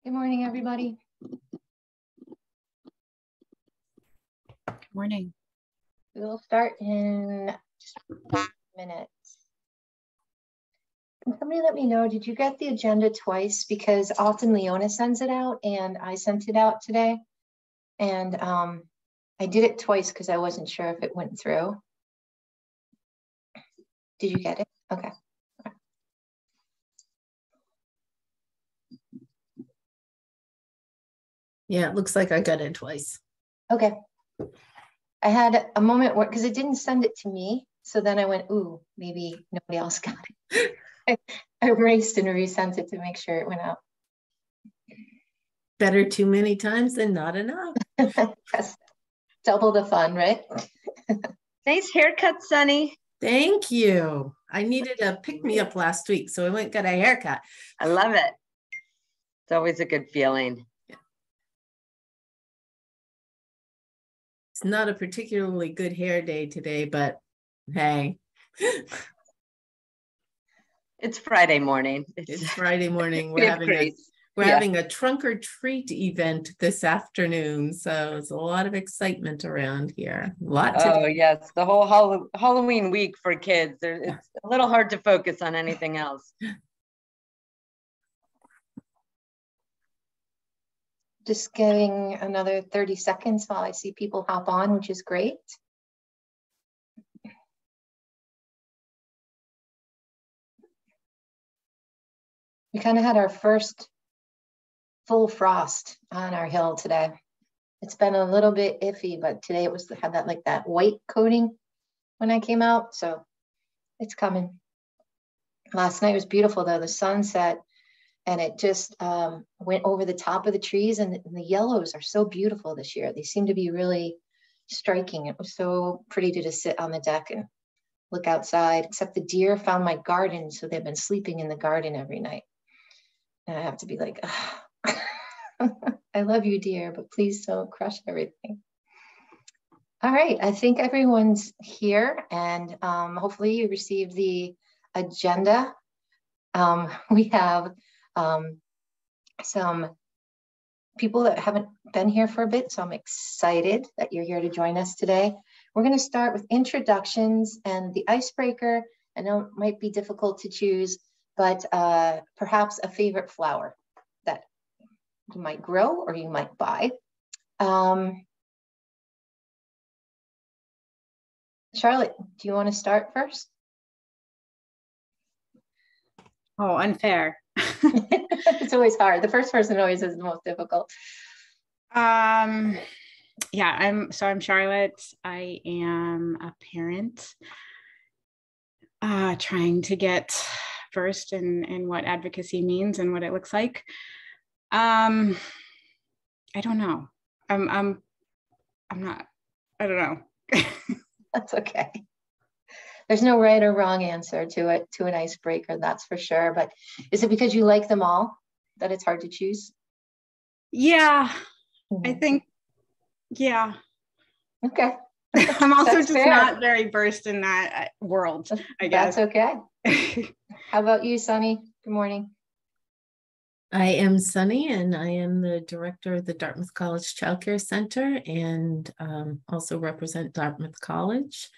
Good morning, everybody. Good morning. We'll start in just 5 minutes. Can somebody let me know, did you get the agenda twice? Because often Leona sends it out and I sent it out today. And I did it twice because I wasn't sure if it went through. Did you get it? Okay. Yeah, it looks like I got it twice. Okay. I had a moment where, because it didn't send it to me. So then I went, ooh, maybe nobody else got it. I erased and resent it to make sure it went out. Better too many times than not enough. Yes. Double the fun, right? Nice haircut, Sunny. Thank you. I needed a pick-me-up last week, so I went and got a haircut. I love it. It's always a good feeling. Yeah. It's not a particularly good hair day today, but hey. It's Friday morning. It's Friday morning. We're having a trunk or treat event this afternoon, so it's a lot of excitement around here. Oh yes, the whole Halloween week for kids. It's a little hard to focus on anything else. Just giving another 30 seconds while I see people hop on, which is great. We kind of had our first full frost on our hill today. It's been a little bit iffy, but today it had that white coating when I came out, so it's coming. Last night was beautiful though. The sun set and it just went over the top of the trees, and the yellows are so beautiful this year. They seem to be really striking. It was so pretty to just sit on the deck and look outside, except the deer found my garden, so they've been sleeping in the garden every night. And I have to be like, I love you, dear, but please don't crush everything. All right, I think everyone's here, and hopefully you received the agenda. We have some people that haven't been here for a bit, so I'm excited that you're here to join us today. We're going to start with introductions and the icebreaker. I know it might be difficult to choose, but perhaps a favorite flower that you might grow or you might buy. Charlotte, do you want to start first? Oh, unfair. It's always hard. The first person always is the most difficult. Yeah, I'm Charlotte. I am a parent trying to get versed in what advocacy means and what it looks like. I don't know. I don't know. That's okay. There's no right or wrong answer to an icebreaker, that's for sure. But is it because you like them all that it's hard to choose? Yeah, I think, yeah. Okay. I'm also just fair. Not very versed in that world, I guess. That's okay. How about you, Sunny? Good morning. I am Sunny, and I am the director of the Dartmouth College Childcare Center, and also represent Dartmouth College.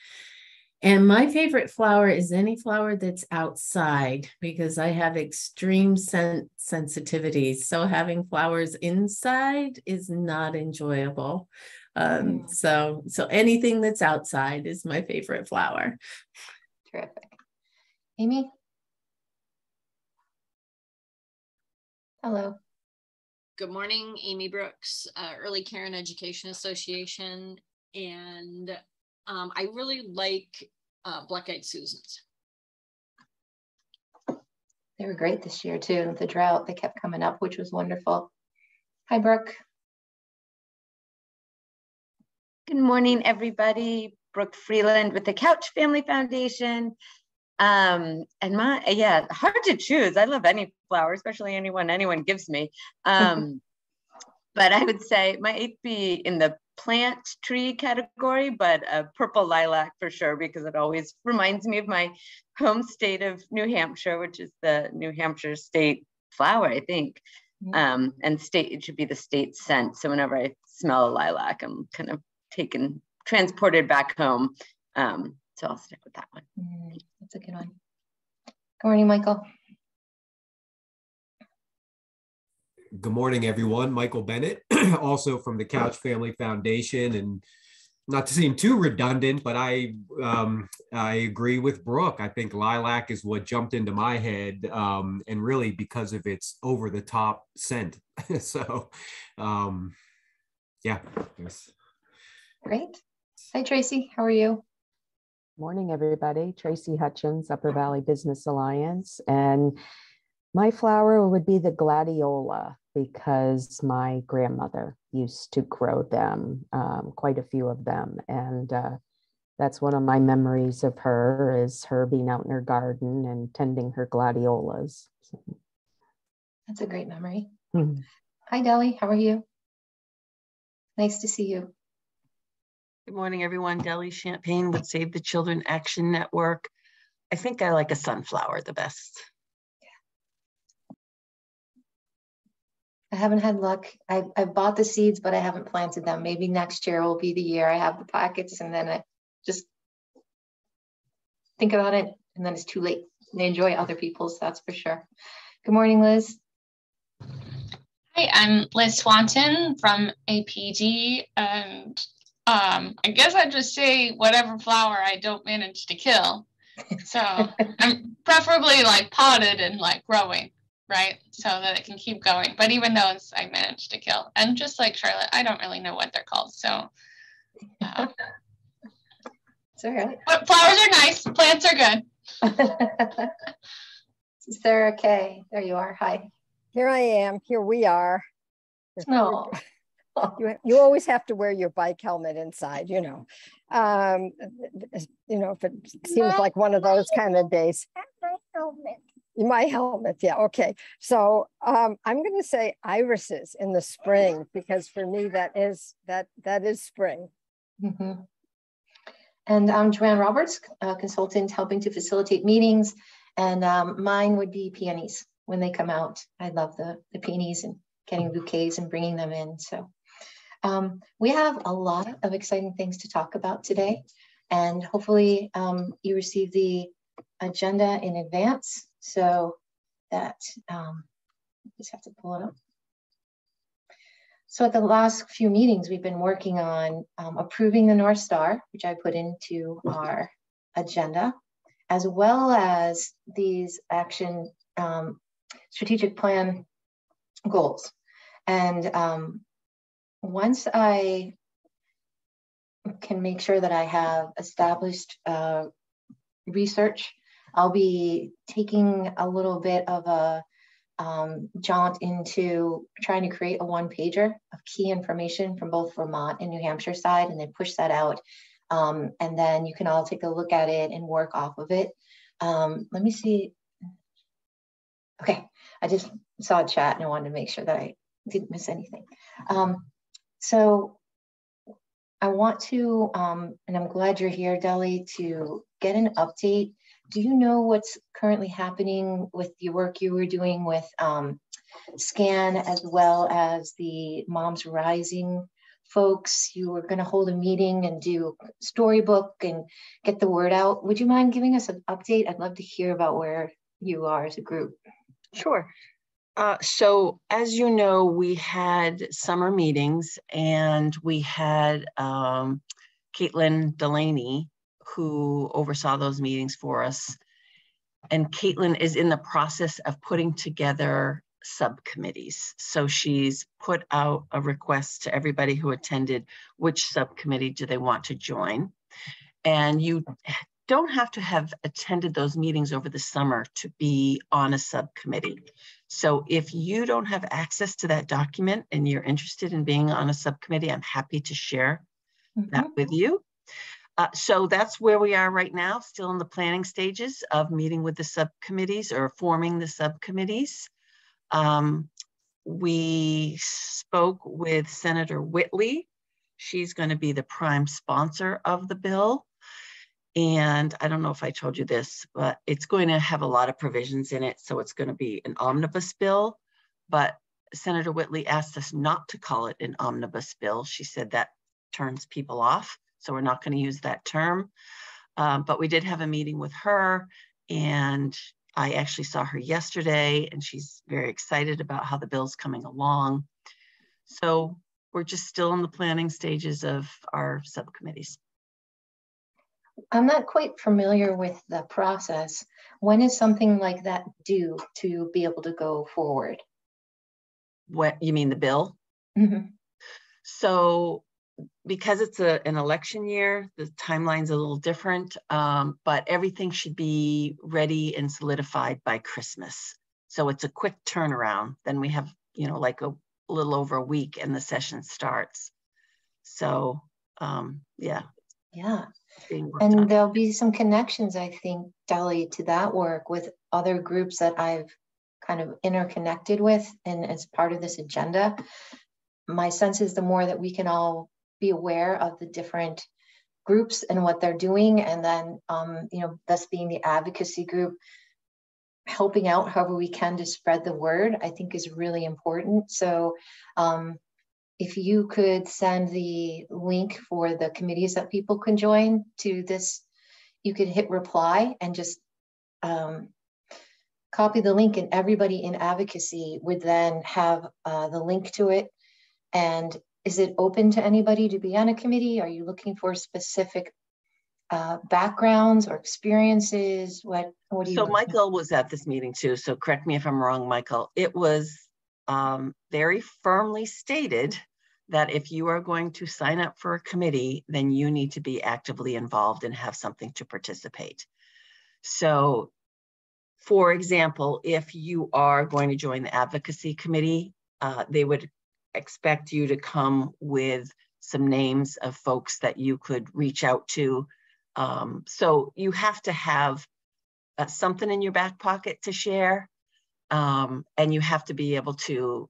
And my favorite flower is any flower that's outside, because I have extreme sensitivities. So having flowers inside is not enjoyable. So anything that's outside is my favorite flower. Terrific. Amy? Hello. Good morning, Amy Brooks, Early Care and Education Association. And I really like Black-Eyed Susans. They were great this year too. The drought, they kept coming up, which was wonderful. Hi, Brooke. Good morning, everybody. Brooke Freeland with the Couch Family Foundation. And hard to choose. I love any flower, especially anyone gives me. But I would say might be in the plant tree category, but a purple lilac for sure, because it always reminds me of my home state of New Hampshire, which is the New Hampshire state flower, I think. And it should be the state scent. So whenever I smell a lilac, I'm kind of transported back home. So I'll stick with that one. That's a good one. Good morning, Michael. Good morning, everyone. Michael Bennett, also from the Couch Family Foundation, and not to seem too redundant, but I agree with Brooke. I think lilac is what jumped into my head, and really because of its over-the-top scent. So, yeah. Great. Hi, Tracy. How are you? Morning, everybody. Tracy Hutchins, Upper Valley Business Alliance. And my flower would be the gladiola because my grandmother used to grow them, quite a few of them. And that's one of my memories of her, is her being out in her garden and tending her gladiolas. So. That's a great memory. Mm-hmm. Hi, Deli. How are you? Nice to see you. Good morning, everyone. Deli Champagne with Save the Children Action Network. I think I like a sunflower the best. I haven't had luck. I've bought the seeds, but I haven't planted them. Maybe next year will be the year I have the packets, and then I just think about it, and then it's too late. They enjoy other people's, that's for sure. Good morning, Liz. Hi, I'm Liz Swanton from APD, and I guess I'd just say whatever flower I don't manage to kill. So I'm preferably like potted and like growing, right? So that it can keep going. But even those I managed to kill. And just like Charlotte, I don't really know what they're called. So it's all right. But flowers are nice. Plants are good. Sarah Kay, there you are. Hi. Here I am. Here we are. No. You always have to wear your bike helmet inside, you know. If it seems like one of those kind of days. My helmet, yeah, okay. So I'm going to say irises in the spring, because for me that is spring. Mm-hmm. And I'm Joanne Roberts, a consultant helping to facilitate meetings, and mine would be peonies when they come out. I love the peonies and getting bouquets and bringing them in. So we have a lot of exciting things to talk about today, and hopefully you received the agenda in advance, so that just have to pull it up. So at the last few meetings, we've been working on approving the North Star, which I put into our agenda, as well as these action strategic plan goals. And once I can make sure that I have established research, I'll be taking a little bit of a jaunt into trying to create a one-pager of key information from both Vermont and New Hampshire side, and then push that out. And then you can all take a look at it and work off of it. Let me see. Okay, I just saw a chat and I wanted to make sure that I didn't miss anything. So I want to, and I'm glad you're here, Deli, to get an update. Do you know what's currently happening with the work you were doing with SCAN, as well as the Moms Rising folks? You were going to hold a meeting and do storybook and get the word out. Would you mind giving us an update? I'd love to hear about where you are as a group. Sure. So as you know, we had summer meetings, and we had Caitlin Delaney, who oversaw those meetings for us. And Caitlin is in the process of putting together subcommittees. So she's put out a request to everybody who attended, which subcommittee do they want to join. And you don't have to have attended those meetings over the summer to be on a subcommittee. So if you don't have access to that document and you're interested in being on a subcommittee, I'm happy to share that with you. So that's where we are right now, still in the planning stages of meeting with the subcommittees or forming the subcommittees. We spoke with Senator Whitley. She's going to be the prime sponsor of the bill. And I don't know if I told you this, but it's going to have a lot of provisions in it. So it's going to be an omnibus bill, but Senator Whitley asked us not to call it an omnibus bill. She said that turns people off, so we're not going to use that term. But we did have a meeting with her, and I actually saw her yesterday, and she's very excited about how the bill's coming along. So we're just still in the planning stages of our subcommittees. I'm not quite familiar with the process. When is something like that due to be able to go forward? What, you mean the bill? Mm-hmm. So because it's an election year, the timeline's a little different, but everything should be ready and solidified by Christmas. So it's a quick turnaround. Then we have, you know, like a little over a week and the session starts. So yeah. Yeah. And there'll be some connections, I think, Deli, to that work with other groups that I've kind of interconnected with and as part of this agenda. My sense is the more that we can all be aware of the different groups and what they're doing, and then, you know, thus being the advocacy group, helping out however we can to spread the word, I think is really important. So if you could send the link for the committees that people can join to this, you could hit reply and just copy the link, and everybody in advocacy would then have the link to it. And is it open to anybody to be on a committee? Are you looking for specific backgrounds or experiences? What do you? So Michael was at this meeting too, so correct me if I'm wrong, Michael. It was very firmly stated that if you are going to sign up for a committee, then you need to be actively involved and have something to participate. So, for example, if you are going to join the advocacy committee, they would expect you to come with some names of folks that you could reach out to. So you have to have something in your back pocket to share, and you have to be able to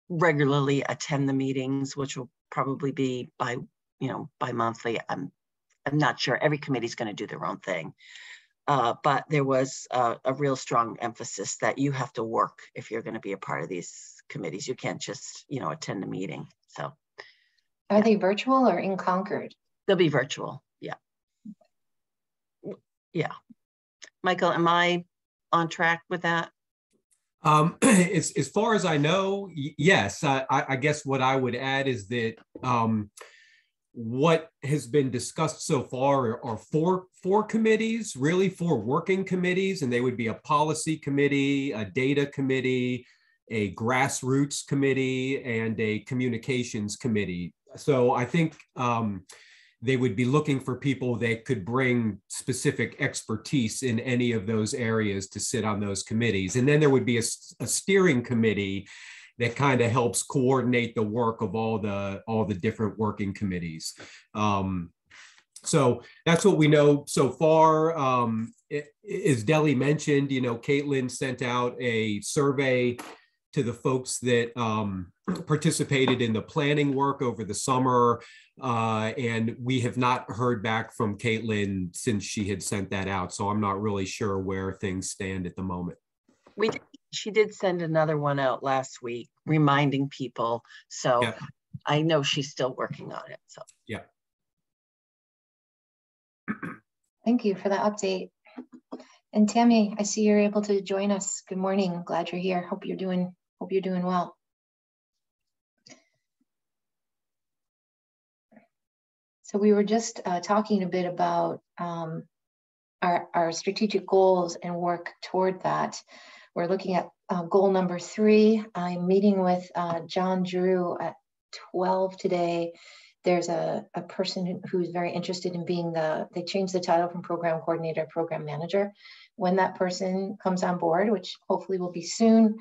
regularly attend the meetings, which will probably be bi-monthly. I'm not sure. Every committee is going to do their own thing. But there was a real strong emphasis that you have to work if you're going to be a part of these committees. You can't just, attend a meeting. So, are they virtual or in Concord? They'll be virtual. Yeah. Yeah. Michael, am I on track with that? As far as I know, yes. I guess what I would add is that what has been discussed so far are four committees, really 4 working committees, and they would be a policy committee, a data committee, a grassroots committee, and a communications committee. So I think they would be looking for people that could bring specific expertise in any of those areas to sit on those committees. And then there would be a steering committee that kind of helps coordinate the work of all the different working committees. So that's what we know so far. As Deli mentioned, Caitlin sent out a survey to the folks that participated in the planning work over the summer. And we have not heard back from Caitlin since she had sent that out. So I'm not really sure where things stand at the moment. She did send another one out last week, reminding people. So yeah. I know she's still working on it. So yeah. Thank you for that update. And Tammy, I see you're able to join us. Good morning. Glad you're here. Hope you're doing well. So we were just talking a bit about our strategic goals and work toward that. We're looking at goal number 3. I'm meeting with John Drew at 12 today. There's a person who's very interested in being they changed the title from program coordinator to program manager. When that person comes on board, which hopefully will be soon,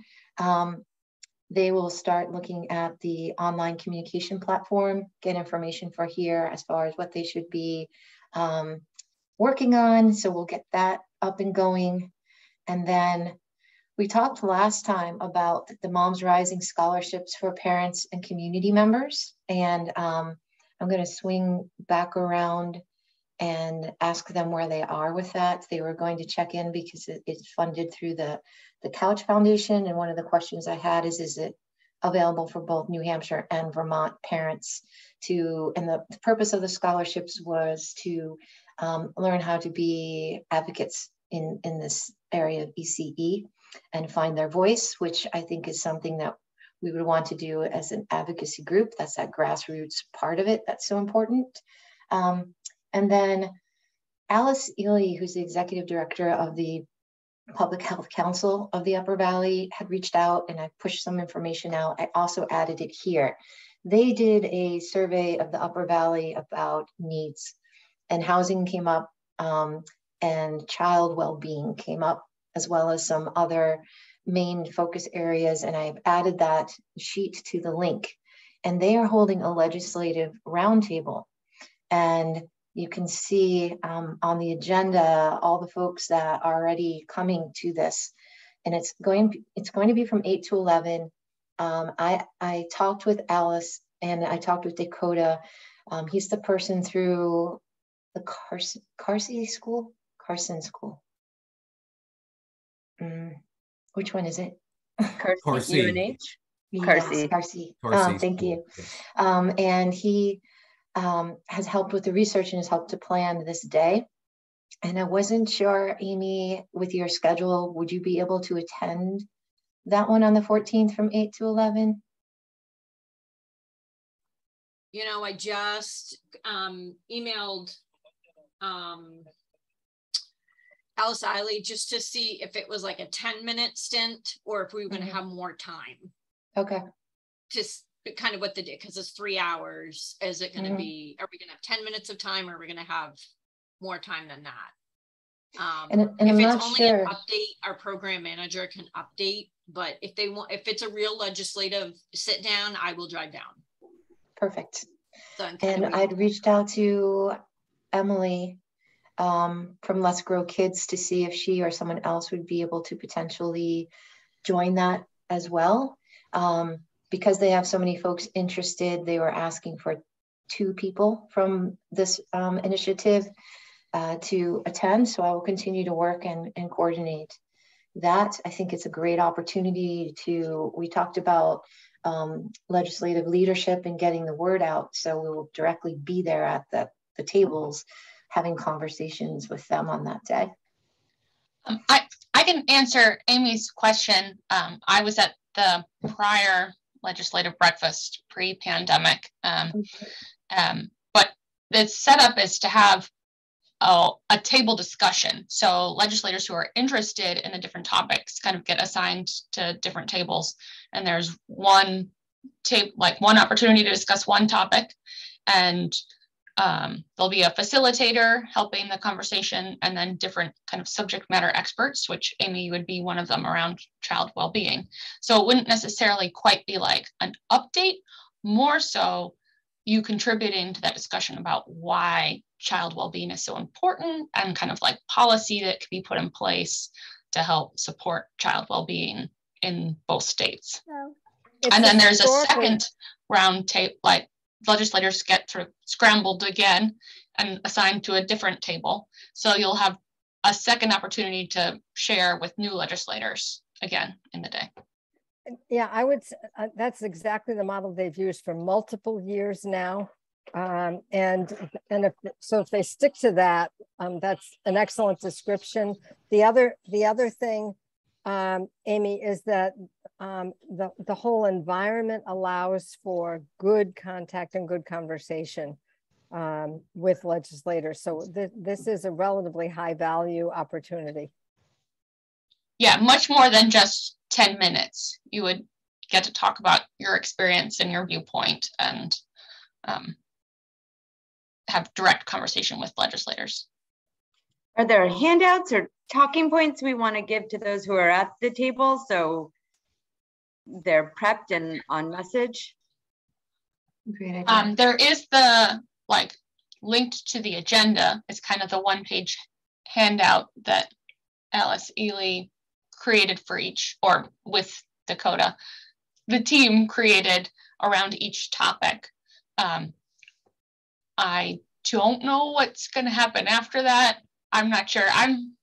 they will start looking at the online communication platform, get information for here as far as what they should be working on. So we'll get that up and going. And then we talked last time about the Moms Rising scholarships for parents and community members. And I'm going to swing back around and ask them where they are with that. They were going to check in because it's funded through the Couch Foundation. And one of the questions I had is it available for both New Hampshire and Vermont parents and the purpose of the scholarships was to learn how to be advocates in this area of ECE and find their voice, which I think is something that we would want to do as an advocacy group. That's that grassroots part of it that's so important. And then Alice Ely, who's the executive director of the Public Health Council of the Upper Valley, had reached out, and I pushed some information out. I also added it here. They did a survey of the Upper Valley about needs, and housing came up, and child well-being came up, as well as some other main focus areas. And I've added that sheet to the link. And they are holding a legislative roundtable. And you can see on the agenda all the folks that are already coming to this, and it's going to be from 8 to 11. I talked with Alice and I talked with Dakota. He's the person through the Carson School. Which one is it? Carson UNH. Yes, Carson. Thank you. And he has helped with the research and has helped to plan this day. And I wasn't sure, Amy, with your schedule, would you be able to attend that one on the 14th from 8 to 11? You know, I just emailed Alice Eiley just to see if it was like a 10-minute stint or if we were going to have more time. Okay. Just kind of what the day, because it's 3 hours. Is it going to be, are we going to have 10 minutes of time, or are we going to have more time than that? And if I'm it's not only sure. an update, our program manager can update, but if it's a real legislative sit down, I will drive down. Perfect. So and I'd reached out to Emily from Let's Grow Kids to see if she or someone else would be able to potentially join that as well. Because they have so many folks interested, they were asking for 2 people from this initiative to attend. So I will continue to work and coordinate that. I think it's a great opportunity we talked about legislative leadership and getting the word out. So we will directly be there at the tables, having conversations with them on that day. I can answer Amy's question. I was at the prior legislative breakfast pre-pandemic, but the setup is to have a table discussion. So legislators who are interested in the different topics kind of get assigned to different tables, and there's one opportunity to discuss one topic, and there'll be a facilitator helping the conversation, and then different kind of subject matter experts, which Amy would be one of them around child well-being. So it wouldn't necessarily quite be like an update, more so you contributing to that discussion about why child well-being is so important and kind of like policy that could be put in place to help support child well-being in both states. And then there's a second round table, like legislators get sort of scrambled again and assigned to a different table. So you'll have a second opportunity to share with new legislators again in the day. Yeah, I would say that's exactly the model they've used for multiple years now. And if they stick to that, that's an excellent description. The other thing, Amy, is that the whole environment allows for good contact and good conversation with legislators. So this is a relatively high value opportunity. Yeah, much more than just 10 minutes. You would get to talk about your experience and your viewpoint and have direct conversation with legislators. Are there handouts or talking points we want to give to those who are at the table so they're prepped and on message? Great idea. There is the linked to the agenda. It's kind of the one-page handout that Alice Ely created for each, or with Dakota, the team created around each topic. I don't know what's going to happen after that. I'm not sure. I'm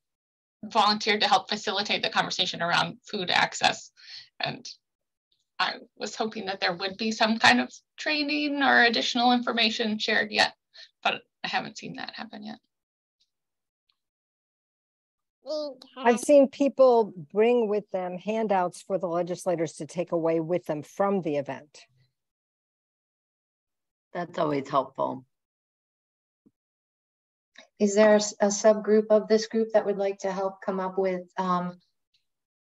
volunteered to help facilitate the conversation around food access. And I was hoping that there would be some kind of training or additional information shared yet, but I haven't seen that happen yet. I've seen people bring with them handouts for the legislators to take away with them from the event. That's always helpful. Is there a subgroup of this group that would like to help come up with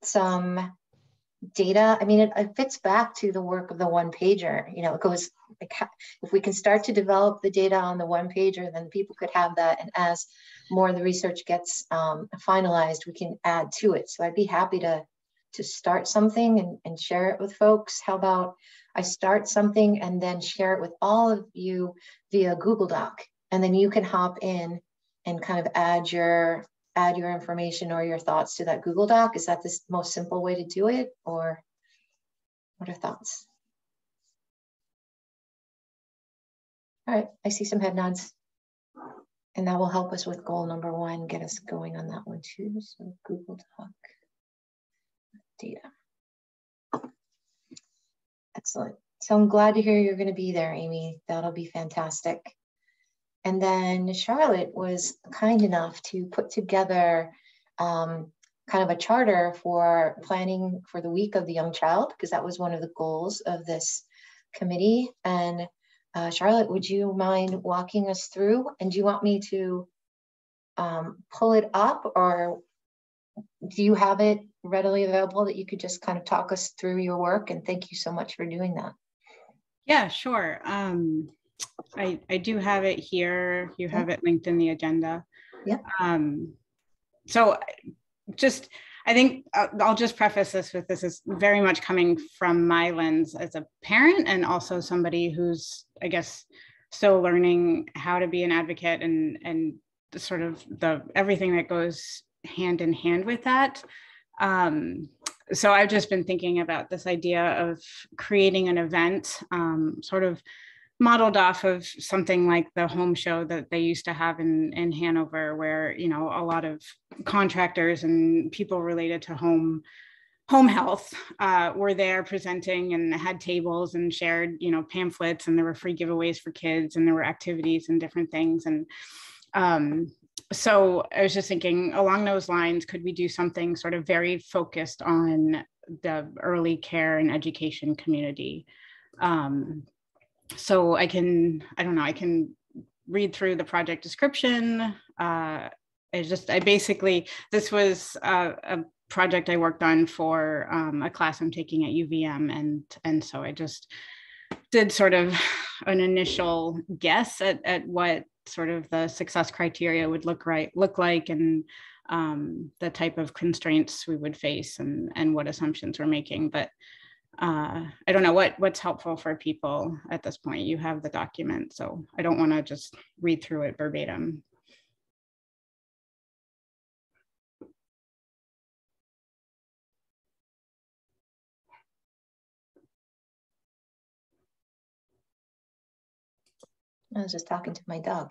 some data? I mean, it fits back to the work of the one pager. You know, it goes like, if we can start to develop the data on the one pager, then people could have that. And as more of the research gets finalized, we can add to it. So I'd be happy to start something and share it with folks. How about I start something and then share it with all of you via Google Doc, and then you can hop in and kind of add your information or your thoughts to that Google Doc. Is that the most simple way to do it, or what are thoughts? All right, I see some head nods, and that will help us with goal number 1, get us going on that one too. So Google Doc data. Excellent. So I'm glad to hear you're going to be there, Amy. That'll be fantastic. And then Charlotte was kind enough to put together kind of a charter for planning for the week of the young child, because that was one of the goals of this committee. And Charlotte, would you mind walking us through? And do you want me to pull it up, or do you have it readily available that you could just kind of talk us through your work? And thank you so much for doing that. Yeah, sure. I do have it here. You have it linked in the agenda. Yep. So I think I'll just preface this with, this is very much coming from my lens as a parent, and also somebody who's, I guess, still learning how to be an advocate and sort of everything that goes hand in hand with that. So I've just been thinking about this idea of creating an event, sort of modeled off of something like the home show that they used to have in Hanover, where, you know, a lot of contractors and people related to home health were there presenting, and had tables and shared, you know, pamphlets, and there were free giveaways for kids, and there were activities and different things. And so I was just thinking along those lines, could we do something sort of very focused on the early care and education community? So I can read through the project description. This was a project I worked on for a class I'm taking at UVM. And so I just did sort of an initial guess at what sort of the success criteria would look like, and the type of constraints we would face, and what assumptions we're making. But I don't know what's helpful for people at this point. You have the document, so I don't want to just read through it verbatim. I was just talking to my dog.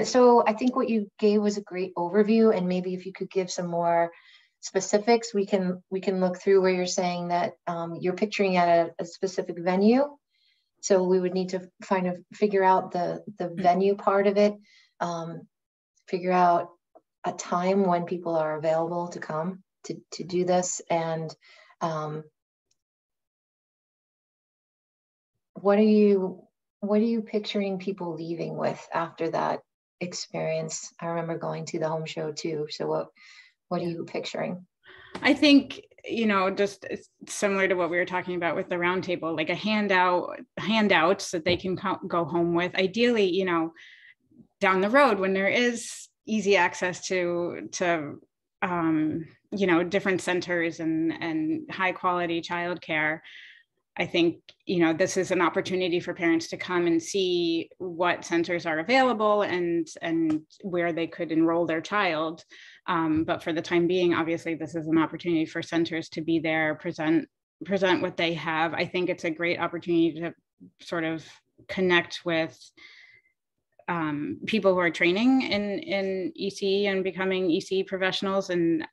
So I think what you gave was a great overview, and maybe if you could give some more specifics, we can look through where you're saying that you're picturing at a specific venue. So we would need to figure out the venue part of it, figure out a time when people are available to come to do this, and what are you picturing people leaving with after that experience? I remember going to the home show too. So what are you picturing? I think, you know, just similar to what we were talking about with the roundtable, like handouts that they can go home with. Ideally, you know, down the road when there is easy access to you know, different centers and high quality childcare. I think, you know, this is an opportunity for parents to come and see what centers are available and where they could enroll their child. But for the time being, obviously, this is an opportunity for centers to be there, present what they have. I think it's a great opportunity to sort of connect with people who are training in EC and becoming EC professionals, and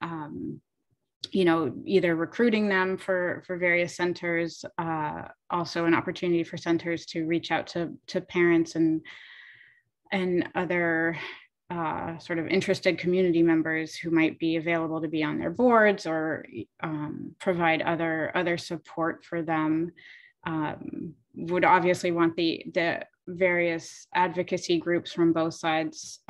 either recruiting them for various centers, also an opportunity for centers to reach out to parents and other sort of interested community members who might be available to be on their boards, or provide other support for them. Would obviously want the various advocacy groups from both sides,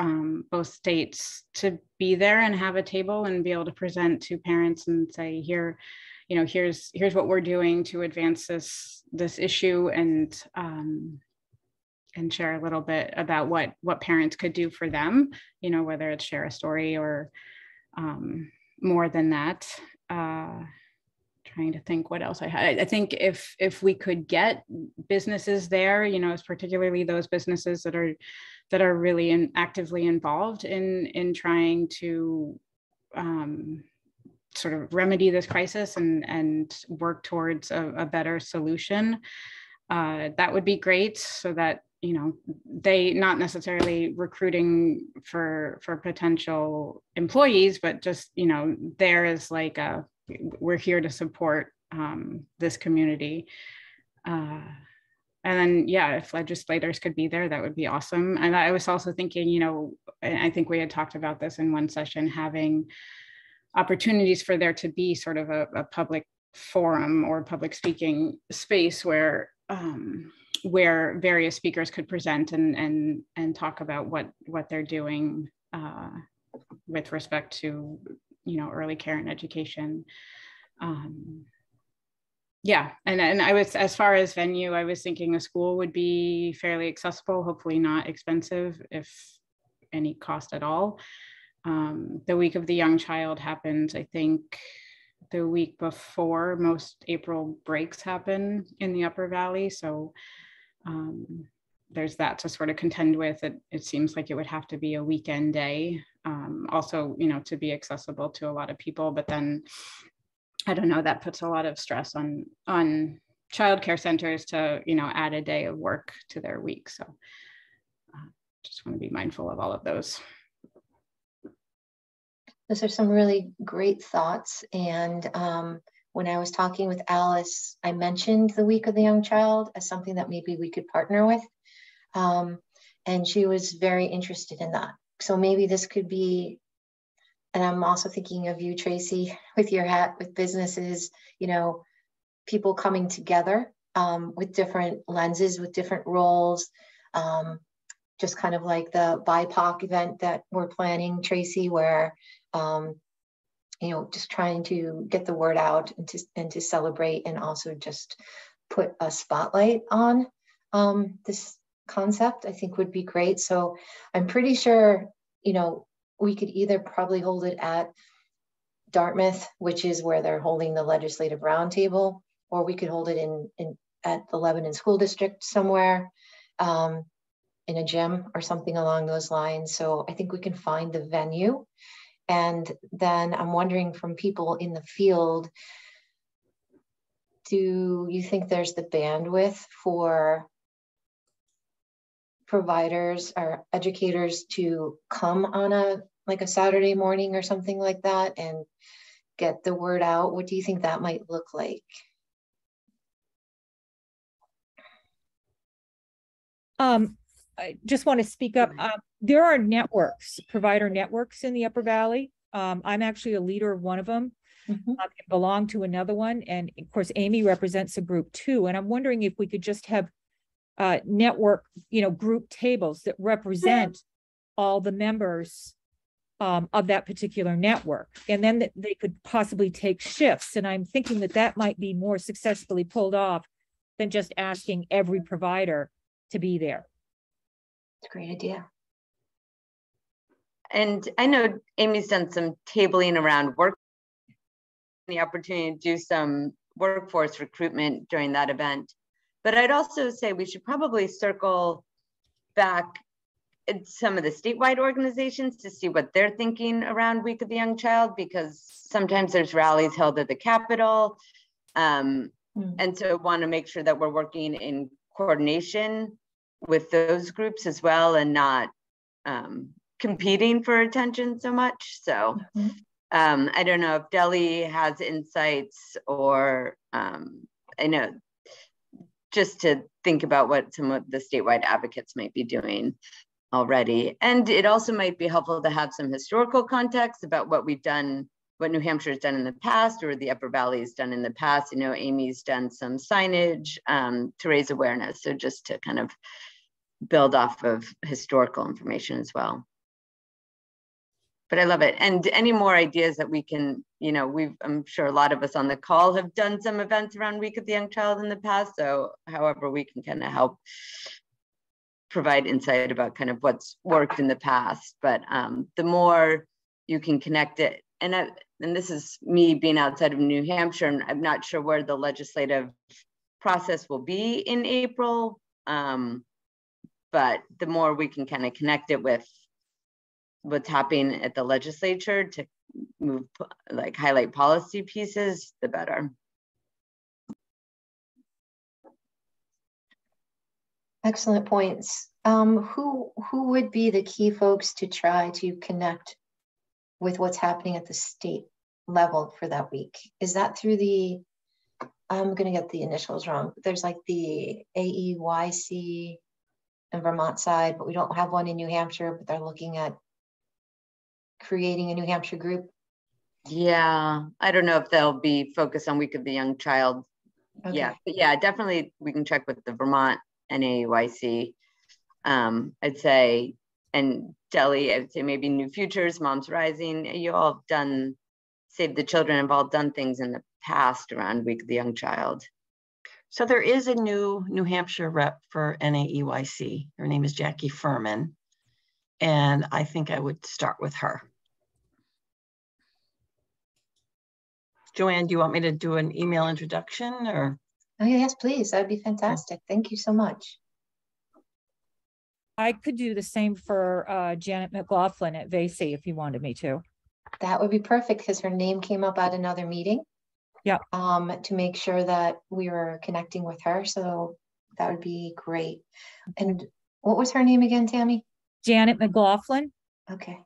both states, to be there and have a table and be able to present to parents and say, here's what we're doing to advance this issue, and share a little bit about what parents could do for them, whether it's share a story or more than that. Trying to think what else I had. I think if we could get businesses there, particularly those businesses that are really actively involved in trying to sort of remedy this crisis and work towards a better solution, that would be great, so that they not necessarily recruiting for potential employees, but just there is like we're here to support this community. And then, if legislators could be there, that would be awesome. And I was also thinking, and I think we had talked about this in one session, having opportunities for there to be sort of a public forum or public speaking space where various speakers could present and talk about what they're doing with respect to early care and education. And I was, as far as venue, I was thinking a school would be fairly accessible, hopefully not expensive, if any cost at all. The Week of the Young Child happens, I think, the week before most April breaks happen in the Upper Valley. So there's that to sort of contend with. It seems like it would have to be a weekend day, also, to be accessible to a lot of people. But then, I don't know, that puts a lot of stress on childcare centers to, add a day of work to their week. So just want to be mindful of all of those. Those are some really great thoughts. And when I was talking with Alice, I mentioned the Week of the Young Child as something that maybe we could partner with. And she was very interested in that. So maybe this could be, and I'm also thinking of you, Tracy, with your hat with businesses, people coming together with different lenses, with different roles, just kind of like the BIPOC event that we're planning, Tracy, where, just trying to get the word out and to celebrate, and also just put a spotlight on this concept, I think would be great. So I'm pretty sure, we could either probably hold it at Dartmouth, which is where they're holding the legislative roundtable, or we could hold it at the Lebanon School District somewhere, in a gym or something along those lines. So I think we can find the venue. And then I'm wondering, from people in the field, do you think there's the bandwidth for providers or educators to come on a Saturday morning or something like that and get the word out? What do you think that might look like? I just want to speak up. There are networks, provider networks in the Upper Valley. I'm actually a leader of one of them. Mm-hmm. I belong to another one. And of course, Amy represents a group too. And I'm wondering if we could just have network, group tables that represent all the members of that particular network. And then they could possibly take shifts. And I'm thinking that might be more successfully pulled off than just asking every provider to be there. It's a great idea. And I know Amy's done some tabling around work, the opportunity to do some workforce recruitment during that event. But I'd also say we should probably circle back at some of the statewide organizations to see what they're thinking around Week of the Young Child, because sometimes there's rallies held at the Capitol. And so I want to make sure that we're working in coordination with those groups as well, and not competing for attention so much. So I don't know if Delhi has insights, or I know just to think about what some of the statewide advocates might be doing already. And it also might be helpful to have some historical context about what we've done, what New Hampshire has done in the past, or the Upper Valley has done in the past. You know, Amy's done some signage to raise awareness. So just to kind of build off of historical information as well. But I love it. And any more ideas that we can, you know, I'm sure a lot of us on the call have done some events around Week of the Young Child in the past. So however we can kind of help provide insight about kind of what's worked in the past. But the more you can connect it, and this is me being outside of New Hampshire, and I'm not sure where the legislative process will be in April, but the more we can kind of connect it with what's happening at the legislature to move, like highlight policy pieces, the better. Excellent points. Who would be the key folks to try to connect with what's happening at the state level for that week? Is that through the, I'm going to get the initials wrong, but there's like the AEYC in Vermont side, but we don't have one in New Hampshire, but they're looking at creating a New Hampshire group. Yeah, I don't know if they'll be focused on Week of the Young Child. Okay. Yeah, but yeah, definitely we can check with the Vermont and AEYC. I'd say, and Delhi, I'd say maybe New Futures, Moms Rising. You all have done, Save the Children have all done things in the past around Week of the Young Child. So there is a new New Hampshire rep for NAEYC. Her name is Jackie Furman. And I think I would start with her. Joanne, do you want me to do an email introduction or? Oh, yes, please. That'd be fantastic. Thank you so much. I could do the same for Janet McLaughlin at VACI if you wanted me to. That would be perfect because her name came up at another meeting. Yeah. To make sure that we were connecting with her. So that would be great. And what was her name again, Tammy? Janet McLaughlin. Okay.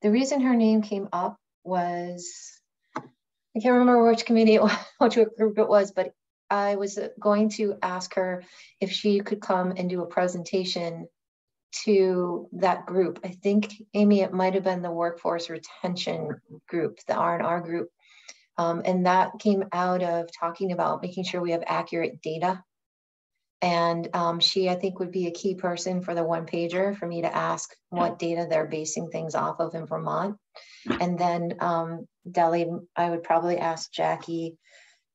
The reason her name came up was, I can't remember which committee, which group it was, but I was going to ask her if she could come and do a presentation to that group. I think, Amy, it might have been the workforce retention group, the R&R group. And that came out of talking about making sure we have accurate data. And she, I think, would be a key person for the one pager for me to ask what data they're basing things off of in Vermont. And then Delhi, I would probably ask Jackie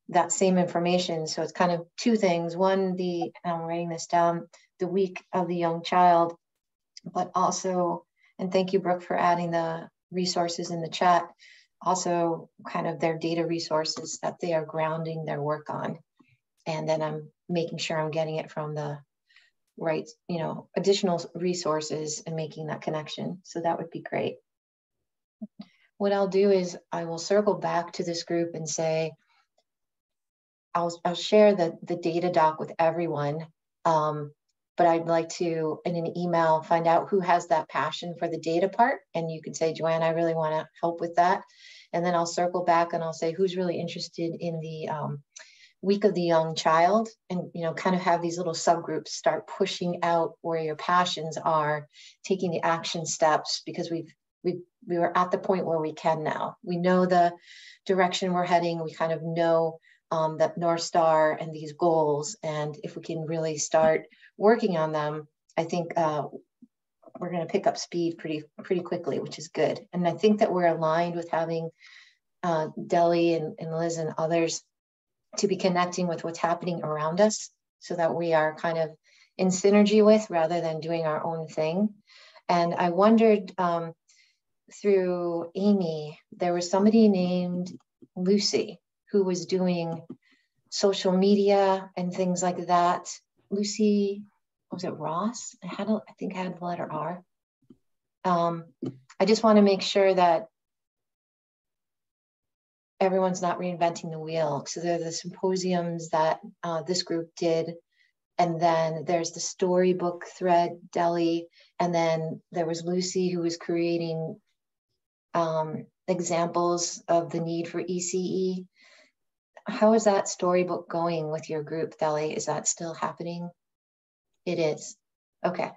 that same information. So it's kind of two things. One, I'm writing this down, the Week of the Young Child, but also, and thank you, Brooke, for adding the resources in the chat, also kind of their data resources that they are grounding their work on. And then I'm making sure I'm getting it from the right, additional resources and making that connection. So that would be great. What I'll do is I will circle back to this group and say, I'll share the data doc with everyone. But I'd like to, in an email, find out who has that passion for the data part. And you can say, Joanne, I really want to help with that. And then I'll circle back and I'll say, who's really interested in the Week of the Young Child, and kind of have these little subgroups start pushing out where your passions are, taking the action steps, because we were at the point where we can now. We know the direction we're heading. We kind of know that North Star and these goals, and if we can really start working on them, I think we're going to pick up speed pretty quickly, which is good. And I think that we're aligned with having Delhi and Liz and others to be connecting with what's happening around us, so that we are kind of in synergy with rather than doing our own thing. And I wondered through Amy, there was somebody named Lucy who was doing social media and things like that. Lucy, was it Ross? I think I had the letter R. I just want to make sure that everyone's not reinventing the wheel. So there are the symposiums that this group did, And then there's the storybook thread deli. And then there was Lucy, who was creating examples of the need for ECE. How is that storybook going with your group, Deli? Is that still happening? It is. Okay.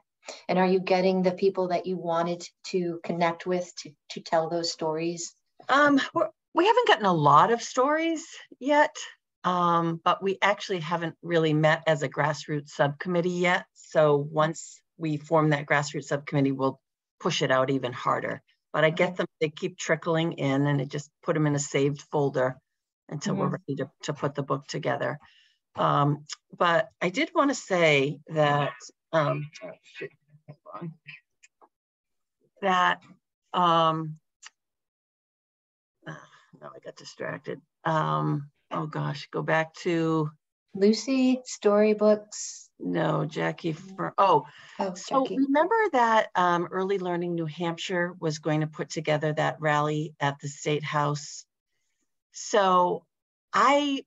And are you getting the people that you wanted to connect with to tell those stories? We haven't gotten a lot of stories yet, but we actually haven't really met as a grassroots subcommittee yet. So once we form that grassroots subcommittee, we'll push it out even harder. But I get them, they keep trickling in, and I just put them in a saved folder until we're ready to put the book together. But I did want to say that, no, I got distracted. Oh gosh, go back to Lucy, storybooks. No, Jackie. So Jackie. Remember that Early Learning New Hampshire was going to put together that rally at the State House. So I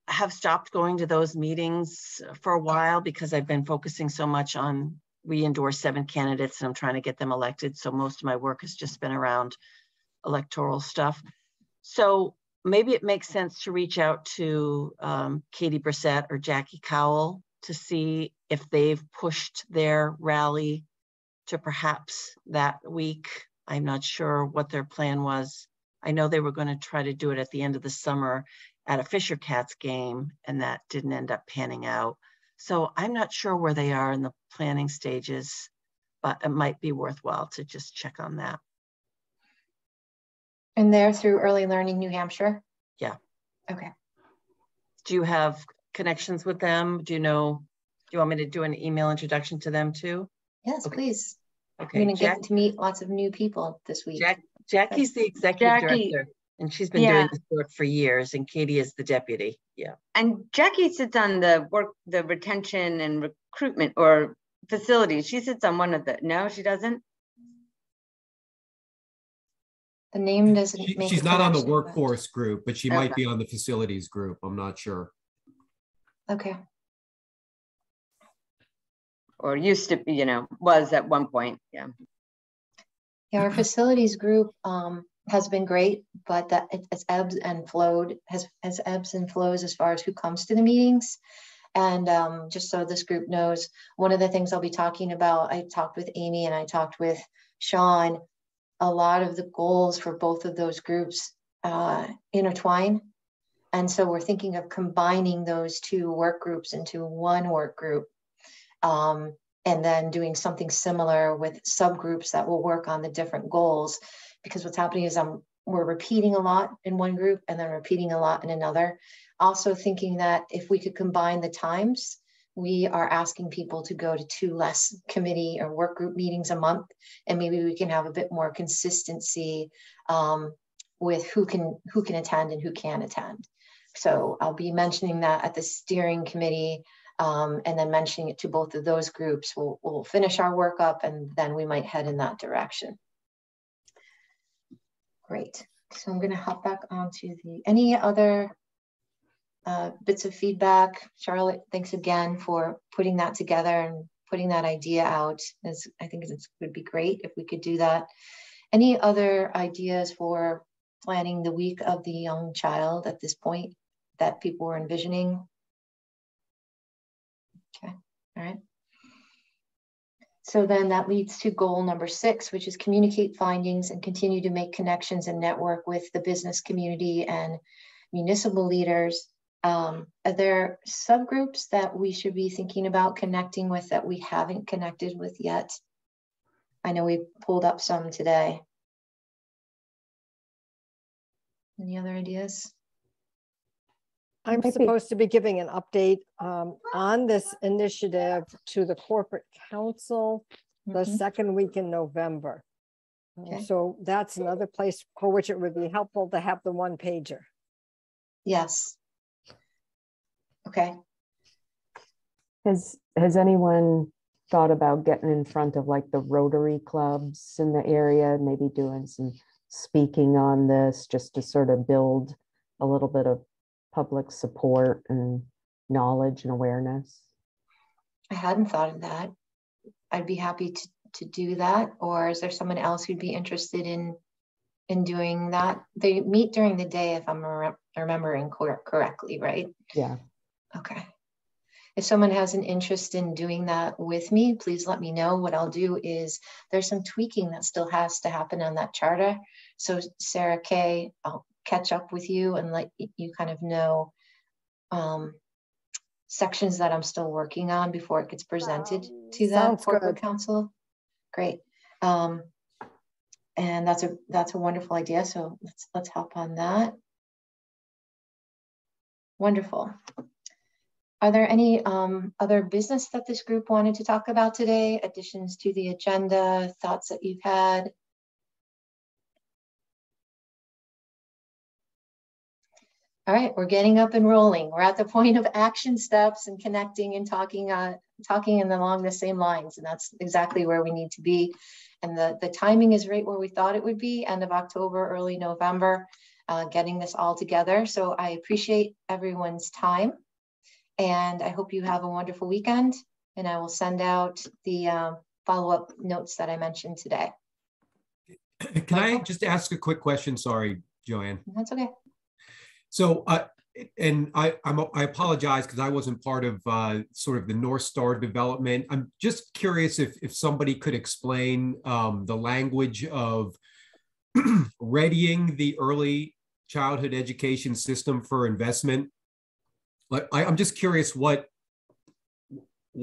have stopped going to those meetings for a while because I've been focusing so much on, we endorse 7 candidates and I'm trying to get them elected. So most of my work has just been around electoral stuff. So maybe it makes sense to reach out to Katie Brissett or Jackie Cowell to see if they've pushed their rally to perhaps that week. I'm not sure what their plan was. I know they were going to try to do it at the end of the summer at a Fisher Cats game, and that didn't end up panning out. So I'm not sure where they are in the planning stages, but it might be worthwhile to just check on that. And they're through Early Learning New Hampshire? Yeah. Okay. Do you have connections with them? Do you want me to do an email introduction to them too? Yes, please. Okay. We're going to get to meet lots of new people this week. Jackie's the executive director, and she's been doing this work for years, and Katie is the deputy. Yeah. And Jackie sits on the retention and recruitment or facilities. She sits on one of the, no, she doesn't? The name doesn't make She's not on the workforce group, but she might be on the facilities group. I'm not sure. Okay. Or used to be, was at one point. Yeah. Yeah, our facilities group has been great, but that it's ebbs and flowed, has ebbs and flows as far as who comes to the meetings. And just so this group knows, one of the things I'll be talking about, I talked with Amy and I talked with Sean, a lot of the goals for both of those groups intertwine. And so we're thinking of combining those 2 work groups into one work group. And then doing something similar with subgroups that will work on the different goals. Because what's happening is we're repeating a lot in one group and then repeating a lot in another. Also thinking that if we could combine the times, we are asking people to go to 2 less committee or work group meetings a month. And maybe we can have a bit more consistency with who can attend and who can attend. So I'll be mentioning that at the steering committee. And then mentioning it to both of those groups. We'll finish our work up and then we might head in that direction. Great. So I'm going to hop back onto any other bits of feedback. Charlotte, thanks again for putting that together and putting that idea out. I think it would be great if we could do that. Any other ideas for planning the week of the young child at this point that people were envisioning? Okay, all right. So then that leads to goal number 6, which is communicate findings and continue to make connections and network with the business community and municipal leaders. Are there subgroups that we should be thinking about connecting with that we haven't connected with yet? I know we pulled up some today. Any other ideas? I'm supposed to be giving an update on this initiative to the corporate council the second week in November. Okay. So that's another place for which it would be helpful to have the 1-pager. Yes. Okay. Has anyone thought about getting in front of like the Rotary clubs in the area, maybe doing some speaking on this just to sort of build a little bit of public support and knowledge and awareness? I hadn't thought of that. I'd be happy to do that. Or is there someone else who'd be interested in doing that? They meet during the day, if I'm remembering correctly, right? Yeah. Okay. If someone has an interest in doing that with me, please let me know. What I'll do is there's some tweaking that still has to happen on that charter. So Sarah Kay, I'll catch up with you and let you kind of know sections that I'm still working on before it gets presented to that corporate council. Great. And that's a wonderful idea. So let's hop on that. Wonderful. Are there any other business that this group wanted to talk about today? Additions to the agenda, thoughts that you've had? All right, we're getting up and rolling. We're at the point of action steps and connecting and talking and along the same lines. And that's exactly where we need to be. And the timing is right where we thought it would be, end of October, early November, getting this all together. So I appreciate everyone's time. And I hope you have a wonderful weekend. And I will send out the follow-up notes that I mentioned today. Can I just ask a quick question? Sorry, Joanne. That's okay. So, and I apologize because I wasn't part of sort of the North Star development. I'm just curious if somebody could explain the language of readying the early childhood education system for investment. Like, I'm just curious, what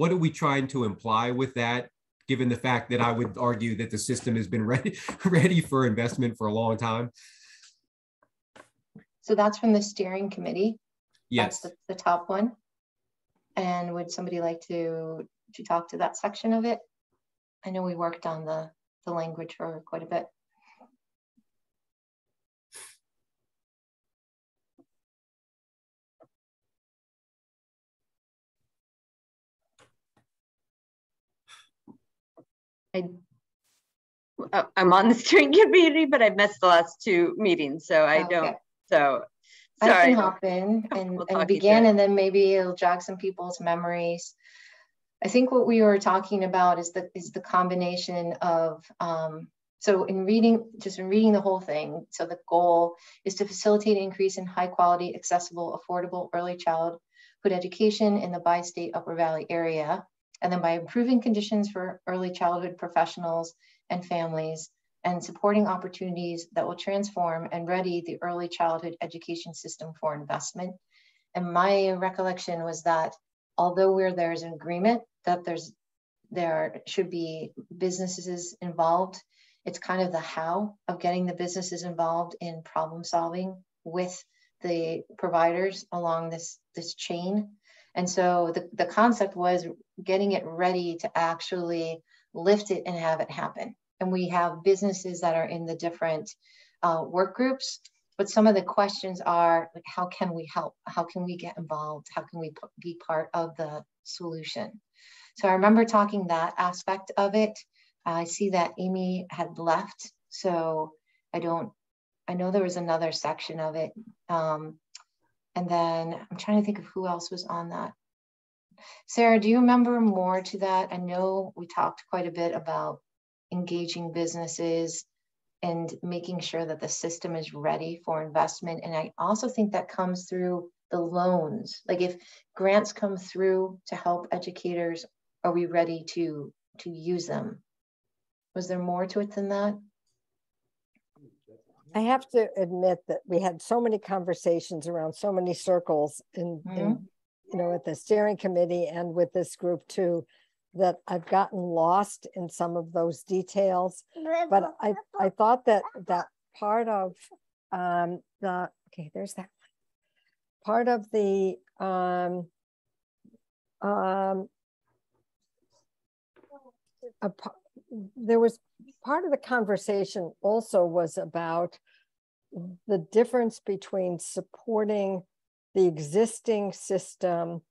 are we trying to imply with that, given the fact that I would argue that the system has been ready for investment for a long time? So that's from the steering committee. Yes. That's the top one. And would somebody like to talk to that section of it? I know we worked on the language for quite a bit. I'm on the steering committee, but I've missed the last 2 meetings, so I don't. So sorry. I can hop in and begin, and then maybe it'll jog some people's memories. I think what we were talking about is the combination of so in reading the whole thing. So the goal is to facilitate an increase in high quality, accessible, affordable early childhood education in the bi-state Upper Valley area. And then by improving conditions for early childhood professionals and families and supporting opportunities that will transform and ready the early childhood education system for investment. And my recollection was that although there's an agreement that there should be businesses involved, it's kind of the how of getting the businesses involved in problem solving with the providers along this chain. And so the concept was getting it ready to actually lift it and have it happen. And we have businesses that are in the different work groups, but some of the questions are like, how can we help? How can we get involved? How can we be part of the solution? So I remember talking that aspect of it. I see that Amy had left, so I know there was another section of it. And then I'm trying to think of who else was on that. Sarah, do you remember more to that? I know we talked quite a bit about engaging businesses and making sure that the system is ready for investment. And I also think that comes through the loans. Like if grants come through to help educators, are we ready to use them? Was there more to it than that? I have to admit that we had so many conversations around so many circles in at the steering committee and with this group too, that I've gotten lost in some of those details. But I thought that part of there's that part of the there was part of the conversation also was about the difference between supporting the existing system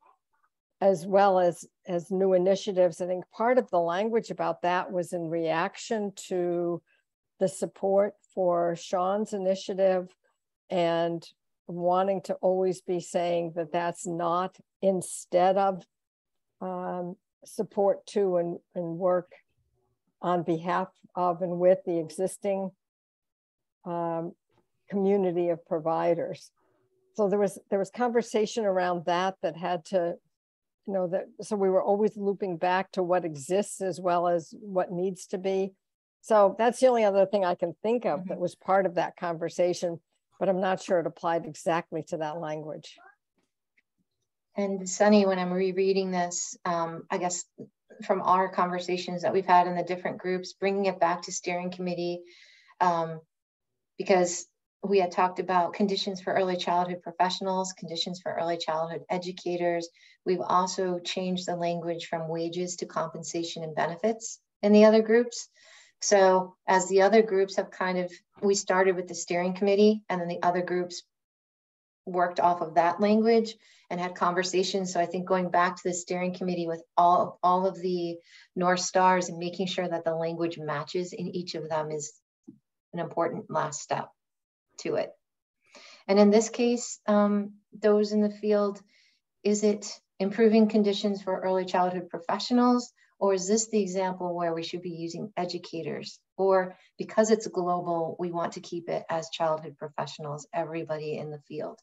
as well as new initiatives. I think part of the language about that was in reaction to the support for Sean's initiative and wanting to always be saying that that's not instead of support to and work on behalf of and with the existing community of providers. So there was conversation around that had to, you know, so we were always looping back to what exists as well as what needs to be. So that's the only other thing I can think of that was part of that conversation, but I'm not sure it applied exactly to that language. And Sunny, when I'm rereading this, I guess from our conversations that we've had in the different groups, bringing it back to steering committee, because we had talked about conditions for early childhood professionals, conditions for early childhood educators. We've also changed the language from wages to compensation and benefits in the other groups. So as the other groups have we started with the steering committee, and then the other groups worked off of that language and had conversations. So I think going back to the steering committee with all of the North Stars and making sure that the language matches in each of them is an important last step to it. And in this case, those in the field, is it improving conditions for early childhood professionals, or is this the example where we should be using educators? Or because it's global, we want to keep it as childhood professionals, everybody in the field?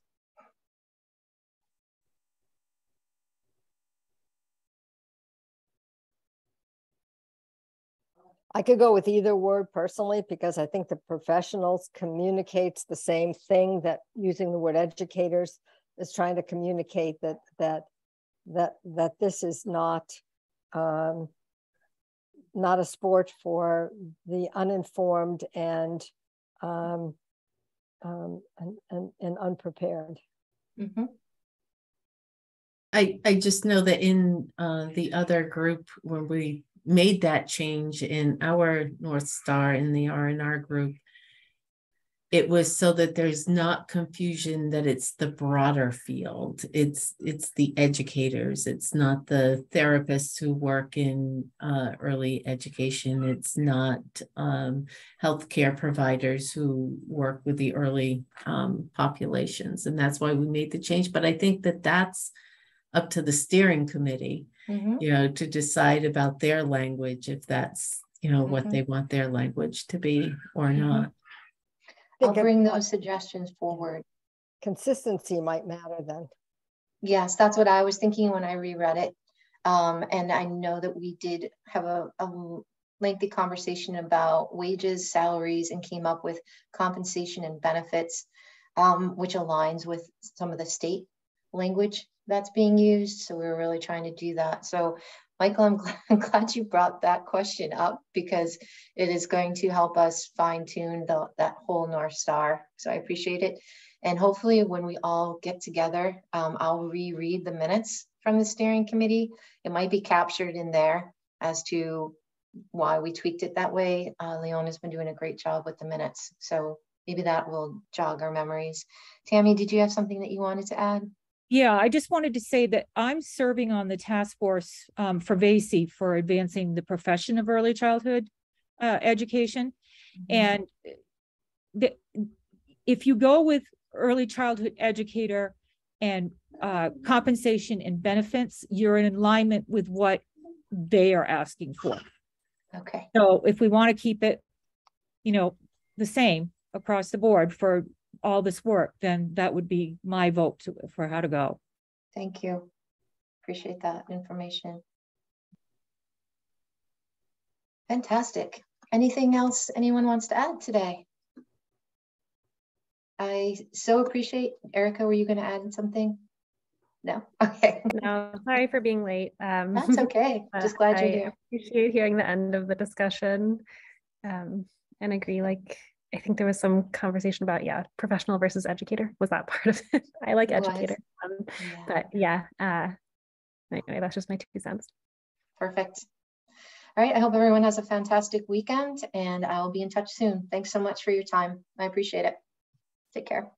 I could go with either word personally, because I think the professionals communicates the same thing that using the word educators is trying to communicate, that this is not a sport for the uninformed and unprepared. Mm-hmm. I just know that in the other group, when we made that change in our North Star in the R&R group, it was so that there's not confusion that it's the broader field. It's the educators. It's not the therapists who work in early education. It's not healthcare providers who work with the early populations. And that's why we made the change. But I think that that's up to the steering committee, you know, to decide about their language, if that's, you know, what they want their language to be or not. I'll bring those suggestions forward. Consistency might matter then. Yes, that's what I was thinking when I reread it. And I know that we did have a lengthy conversation about wages, salaries, and came up with compensation and benefits, which aligns with some of the state language that's being used. So we were really trying to do that. So Michael, I'm glad you brought that question up, because it is going to help us fine tune that whole North Star. So I appreciate it. And hopefully when we all get together, I'll reread the minutes from the steering committee. It might be captured in there as to why we tweaked it that way. Leona's been doing a great job with the minutes. So maybe that will jog our memories. Tammy, did you have something that you wanted to add? Yeah, I just wanted to say that I'm serving on the task force for VACE, for advancing the profession of early childhood education. And if you go with early childhood educator and compensation and benefits, you're in alignment with what they are asking for. Okay. So if we want to keep it, you know, the same across the board for all this work, then that would be my vote for how to go. Thank you. Appreciate that information. Fantastic. Anything else anyone wants to add today? I so appreciate, Erica, were you going to add something? No? Okay. No, sorry for being late. That's okay. Just glad you're here. I appreciate hearing the end of the discussion and agree, like, I think there was some conversation about, professional versus educator. Was that part of it? I like educator. But anyway, that's just my 2 cents. Perfect. All right. I hope everyone has a fantastic weekend, and I'll be in touch soon. Thanks so much for your time. I appreciate it. Take care.